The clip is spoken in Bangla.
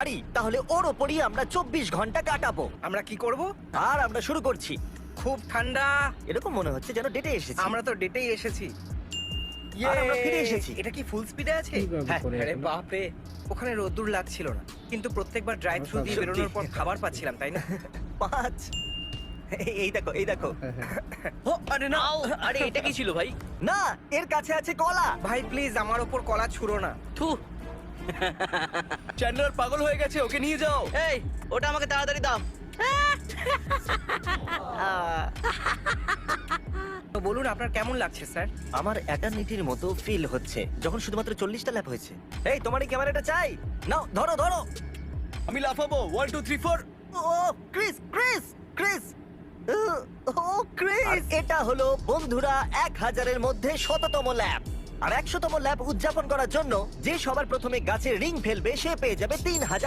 পারি তাহলে ওর ওপরই আমরা 24 ঘন্টা কাটাবো। আমরা কি করব? আর আমরা শুরু করছি। খুব ঠান্ডা। এরকম মনে হচ্ছে যেন ডেটে এসেছি। আমরা তো ডেটেই এসেছি। আর আমরা ফিরে এসেছি। এটা কি ফুল স্পিডে আছে? কিভাবে হ্যাঁ, করে আরে এখন? বাপরে, ওখানে রোদ্দুর লাগছিল না, কিন্তু প্রত্যেকবার ড্রাইভ থ্রু দিয়ে সত্যি। বেরোনোর পর খাবার পাচ্ছিলাম, তাই না? 5 এই দেখো এই দেখো। হ্যাঁ, হ্যাঁ। ও আরে না, আরে এটা কি ছিল ভাই? না, এর কাছে আছে কলা। ভাই প্লিজ আমার ওপর কলা ছুঁড়ো না। থু। চ্যান্ডলার পাগল হয়ে গেছে, ওকে নিয়ে যাও। এই ওটা আমাকে তাড়াতাড়ি দাও। তো বলুন আপনার কেমন লাগছে স্যার? আমার এটার্নিটির মতো ফিল হচ্ছে যখন শুধুমাত্র 40টা ল্যাপ হয়েছে। এই তোমার এই ক্যামেরাটা চাই? নাও ধরো ধরো। আমি লাফাবো 1 2 3 4। ও ক্রিস ক্রিস ক্রিস ও ক্রিস, এটা হলো বন্ধুরা 1000-এর মধ্যে 100তম ল্যাপ। আর 100তম ল্যাপ উদযাপন করার জন্য যে সবার প্রথমে গাছের রিং ফেলবে সে পেয়ে যাবে 3000